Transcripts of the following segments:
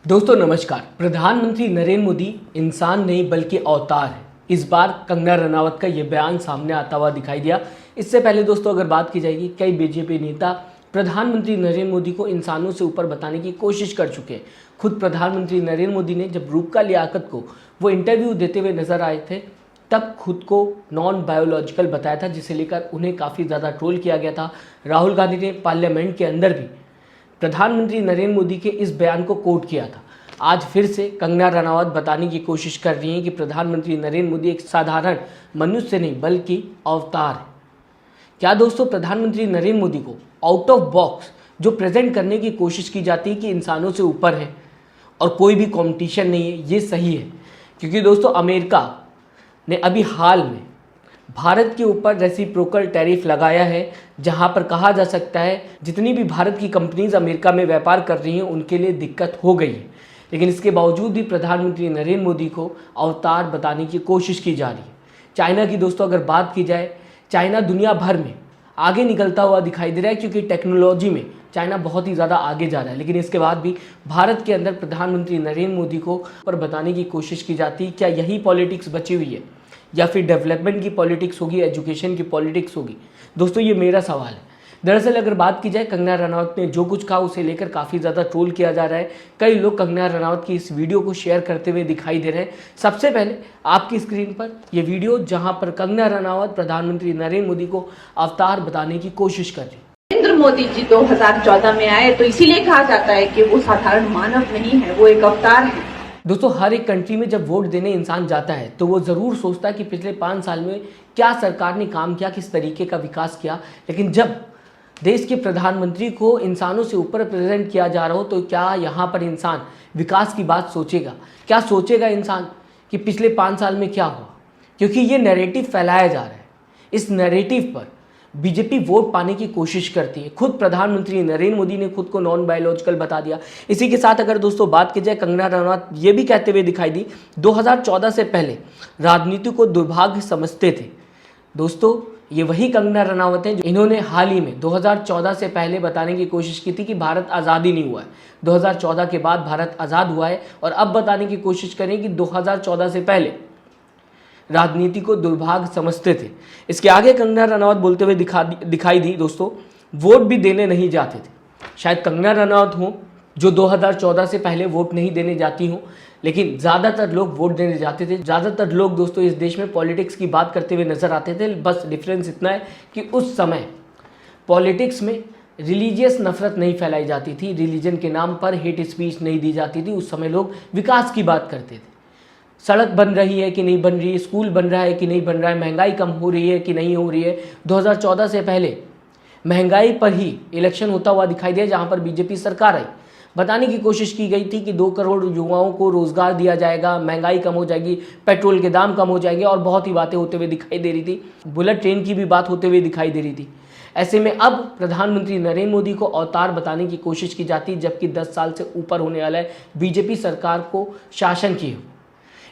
दोस्तों नमस्कार। प्रधानमंत्री नरेंद्र मोदी इंसान नहीं बल्कि अवतार है। इस बार कंगना रनावत का ये बयान सामने आता हुआ दिखाई दिया। इससे पहले दोस्तों अगर बात की जाएगी, कई बीजेपी नेता प्रधानमंत्री नरेंद्र मोदी को इंसानों से ऊपर बताने की कोशिश कर चुके हैं। खुद प्रधानमंत्री नरेंद्र मोदी ने जब रूपका लियाकत को वो इंटरव्यू देते हुए नजर आए थे, तब खुद को नॉन बायोलॉजिकल बताया था, जिसे लेकर उन्हें काफ़ी ज़्यादा ट्रोल किया गया था। राहुल गांधी ने पार्लियामेंट के अंदर भी प्रधानमंत्री नरेंद्र मोदी के इस बयान को कोट किया था। आज फिर से कंगना रनावत बताने की कोशिश कर रही हैं कि प्रधानमंत्री नरेंद्र मोदी एक साधारण मनुष्य नहीं बल्कि अवतार है। क्या दोस्तों प्रधानमंत्री नरेंद्र मोदी को आउट ऑफ बॉक्स जो प्रेजेंट करने की कोशिश की जाती है कि इंसानों से ऊपर है और कोई भी कंपटीशन नहीं है, ये सही है? क्योंकि दोस्तों अमेरिका ने अभी हाल में भारत के ऊपर रेसिप्रोकल टैरिफ लगाया है, जहां पर कहा जा सकता है जितनी भी भारत की कंपनीज अमेरिका में व्यापार कर रही हैं उनके लिए दिक्कत हो गई है। लेकिन इसके बावजूद भी प्रधानमंत्री नरेंद्र मोदी को अवतार बताने की कोशिश की जा रही है। चाइना की दोस्तों अगर बात की जाए, चाइना दुनिया भर में आगे निकलता हुआ दिखाई दे रहा है, क्योंकि टेक्नोलॉजी में चाइना बहुत ही ज़्यादा आगे जा रहा है। लेकिन इसके बाद भी भारत के अंदर प्रधानमंत्री नरेंद्र मोदी को पर बताने की कोशिश की जाती है। क्या यही पॉलिटिक्स बची हुई है या फिर डेवलपमेंट की पॉलिटिक्स होगी, एजुकेशन की पॉलिटिक्स होगी? दोस्तों ये मेरा सवाल है। दरअसल अगर बात की जाए, कंगना रनावत ने जो कुछ कहा उसे लेकर काफ़ी ज़्यादा ट्रोल किया जा रहा है। कई लोग कंगना रनावत की इस वीडियो को शेयर करते हुए दिखाई दे रहे हैं। सबसे पहले आपकी स्क्रीन पर ये वीडियो, जहां पर कंगना रनावत प्रधानमंत्री नरेंद्र मोदी को अवतार बताने की कोशिश कर रही है। नरेंद्र मोदी जी 2014 में आए तो इसीलिए कहा जाता है कि वो साधारण मानव नहीं है, वो एक अवतार है। दोस्तों हर एक कंट्री में जब वोट देने इंसान जाता है तो वो ज़रूर सोचता है कि पिछले 5 साल में क्या सरकार ने काम किया, किस तरीके का विकास किया। लेकिन जब देश के प्रधानमंत्री को इंसानों से ऊपर प्रेजेंट किया जा रहा हो तो क्या यहाँ पर इंसान विकास की बात सोचेगा? क्या सोचेगा इंसान कि पिछले 5 साल में क्या हुआ? क्योंकि ये नैरेटिव फैलाया जा रहा है। इस नैरेटिव पर बीजेपी वोट पाने की कोशिश करती है। खुद प्रधानमंत्री नरेंद्र मोदी ने खुद को नॉन बायोलॉजिकल बता दिया। इसी के साथ अगर दोस्तों बात की जाए, कंगना रनावत ये भी कहते हुए दिखाई दी 2014 से पहले राजनीति को दुर्भाग्य समझते थे। दोस्तों ये वही कंगना रनावत हैं जो इन्होंने हाल ही में 2014 से पहले बताने की कोशिश की थी कि भारत आज़ाद ही नहीं हुआ है। 2014 के बाद भारत आज़ाद हुआ है और अब बताने की कोशिश करें कि 2014 से पहले राजनीति को दुर्भाग्य समझते थे। इसके आगे कंगना रनावत बोलते हुए दिखाई दी दोस्तों, वोट भी देने नहीं जाते थे। शायद कंगना रनावत हो जो 2014 से पहले वोट नहीं देने जाती हूँ, लेकिन ज़्यादातर लोग वोट देने जाते थे। ज़्यादातर लोग दोस्तों इस देश में पॉलिटिक्स की बात करते हुए नजर आते थे। बस डिफरेंस इतना है कि उस समय पॉलिटिक्स में रिलीजियस नफरत नहीं फैलाई जाती थी, रिलीजन के नाम पर हेट स्पीच नहीं दी जाती थी। उस समय लोग विकास की बात करते थे। सड़क बन रही है कि नहीं बन रही है, स्कूल बन रहा है कि नहीं बन रहा है, महंगाई कम हो रही है कि नहीं हो रही है। 2014 से पहले महंगाई पर ही इलेक्शन होता हुआ दिखाई दिया, जहां पर बीजेपी सरकार आई। बताने की कोशिश की गई थी कि 2 करोड़ युवाओं को रोजगार दिया जाएगा, महंगाई कम हो जाएगी, पेट्रोल के दाम कम हो जाएंगे और बहुत ही बातें होते हुए दिखाई दे रही थी। बुलेट ट्रेन की भी बात होते हुए दिखाई दे रही थी। ऐसे में अब प्रधानमंत्री नरेंद्र मोदी को अवतार बताने की कोशिश की जाती, जबकि 10 साल से ऊपर होने वाला है बीजेपी सरकार को शासन की हो।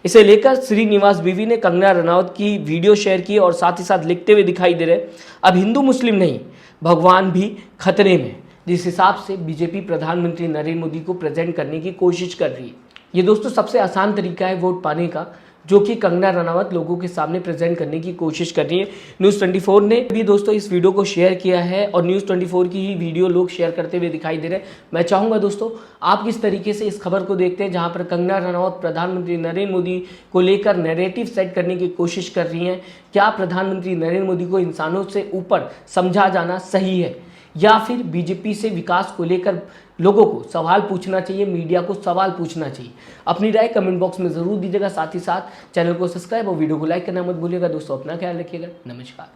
इसे लेकर श्रीनिवास बीवी ने कंगना रनावत की वीडियो शेयर की और साथ ही साथ लिखते हुए दिखाई दे रहे, अब हिंदू मुस्लिम नहीं, भगवान भी खतरे में। जिस हिसाब से बीजेपी प्रधानमंत्री नरेंद्र मोदी को प्रेजेंट करने की कोशिश कर रही है, ये दोस्तों सबसे आसान तरीका है वोट पाने का, जो कि कंगना रनावत लोगों के सामने प्रेजेंट करने की कोशिश कर रही है। न्यूज़ 24 ने भी दोस्तों इस वीडियो को शेयर किया है और न्यूज़ 24 की ही वीडियो लोग शेयर करते हुए दिखाई दे रहे हैं। मैं चाहूँगा दोस्तों आप किस तरीके से इस खबर को देखते हैं, जहाँ पर कंगना रनावत प्रधानमंत्री नरेंद्र मोदी को लेकर नैरेटिव सेट करने की कोशिश कर रही हैं। क्या प्रधानमंत्री नरेंद्र मोदी को इंसानों से ऊपर समझा जाना सही है, या फिर बीजेपी से विकास को लेकर लोगों को सवाल पूछना चाहिए, मीडिया को सवाल पूछना चाहिए? अपनी राय कमेंट बॉक्स में ज़रूर दीजिएगा। साथ ही साथ चैनल को सब्सक्राइब और वीडियो को लाइक करना मत भूलिएगा। दोस्तों अपना ख्याल रखिएगा। नमस्कार।